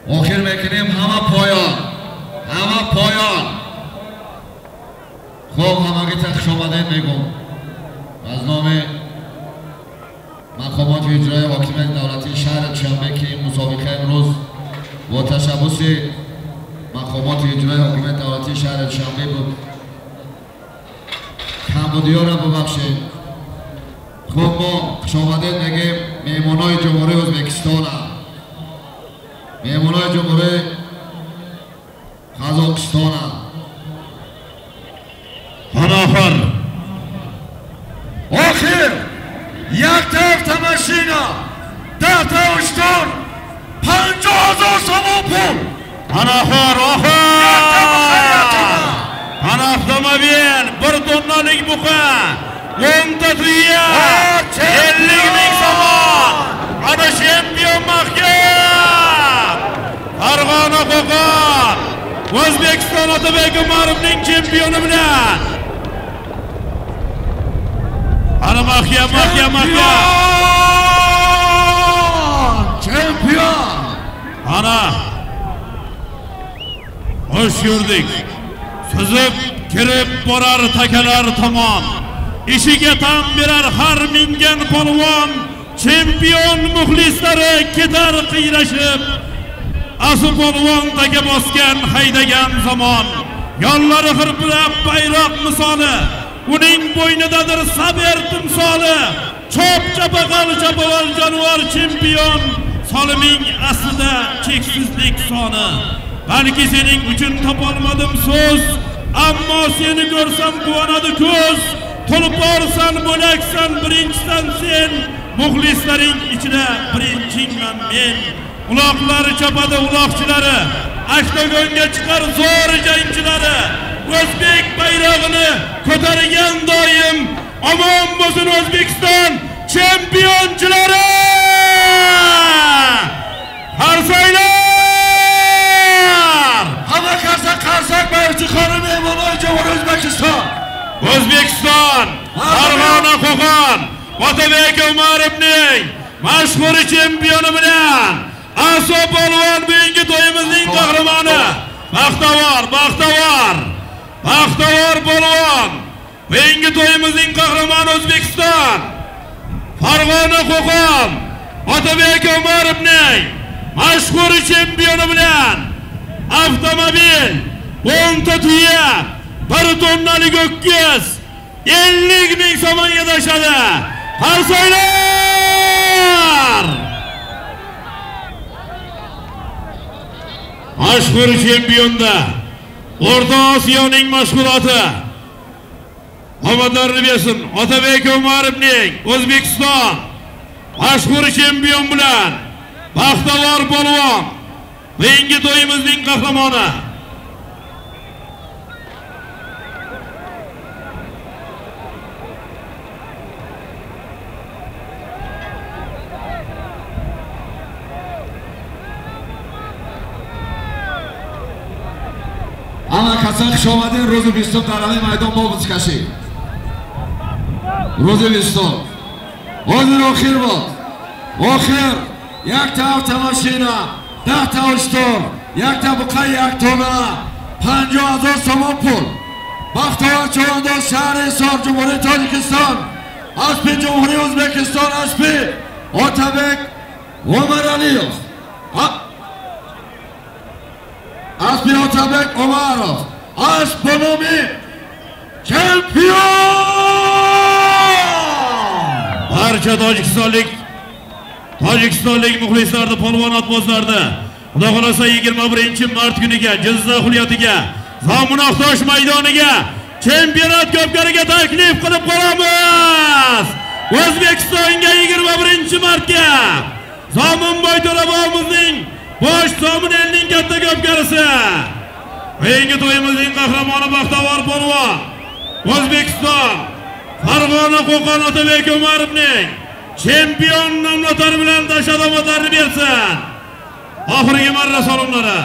oxir mekinim hamma poyon. Xo'p, hammaga yaxshi omadin megum. Az nomi maqomot ijroiy hokimiyat davlati shahri Dushanbe ki musobiqa imroz با تشبث مقامات اجرای حکومت دولتی شهر دشنبه بود کمبودی ها را ببخشید. خب ما خوشامده نگیم میمونای جمهوری ازبکستان هم، میمونای جمهوری قزاقستان هم. آخر یک طرف ماشینا 10 تا اشتر 50,000 so'm pul. Ana avtomobil 1 tonnalik buqa 10 ta tuya 50,000 so'm. Ana chempion mahkam Farg'ona Qo'qon O'zbekiston Otabek Umarovning chempioni bilan. Ana mahkam Chempion. Ana hoş gördük. Sızıp kirib borar takalar tomon. İşiga tam birer har mingan polvon. Chempion muxlislari ketar qiyrashib. Asu polvon taka bosgan haydagan zamon. Yonlari xirpilab bayroq misoli. Uning bo'ynidadir sabr timsoli. Chop chapaqal chapaval jonivor chempion. Soliming aslida cheksizlik soni. Balki sening uchun topolmadim so'z, ammo seni ko'rsam quvonadi ko'z. Tulporsan, bo'laksan, birinchisan sen. Muxlislaring ichida birinchingman men. Uloqlari chopadi uloqchilari, oktagonga chiqar zo'r jangchilari. O'zbek bayrog'ini ko'targan doim. Omon bo'lsin O'zbekiston chempionchilari! Qarsaylar! Hamma qarsak barcha xonim Emomay Javohir O'zbekiston. O'zbekiston, Farg'ona Qo'qon, Otabek Umarovning mashhur chempioni bilan Aso polvon bugungi to'yimizning qahramoni. Baxtavor polvon. Bugungi to'yimizning qahramoni O'zbekiston. Farg'ona Qo'qon, Otabek Umarovning mashhur chempioni bilan avtomobil 10 ta tuya 1 tonnalik o'kkiz 50,000 so'mga tashadi. Qarsaylar! Mashhur chempionda O'rta Osiyoning mashg'uloti. Omadlarni bersin Otabek Umarovning O'zbekiston mashhur chempion bilan Baxtavor polvon bugungi to'yimizning qahramoni. Ana kasan xushomadin ro'zi O'zbekiston qarami maydon bo'g'iz kashi. Ro'zi O'zbekiston. Hozir oxir bor. Oxir yakta avtomashina, 10 ta ustol, yakta buqa, yak tona, 50,000 so'm pul. Baxtavor Chavandoz shahri Hisor Jumhuriyat Tojikiston, Aspi Jumhuriyat O'zbekiston, Aspi Otabek Umaraliyev. Aspi Otabek Umarov, Asponomi chempion! Barcha Tojikistonlik muxlislarni, polvon otbozlarni Xudo xolasa 21-mart kuniga Jizzax viloyatiga Zomunoq tosh maydoniga chempionat ko'pkariga taklif qilib qolamiz. O'zbekistonga 21-martga Zomunboy To'labovimizning bosh Zomun elning katta ko'pkarisi. Bugungi to'yimizning qahramoni Baxtavor polvon O'zbekiston Farg'ona Qo'qon Otabek Umarovning chempion nomlari bilan tashadomatlarni bersin. Oxirgi marra salomlari.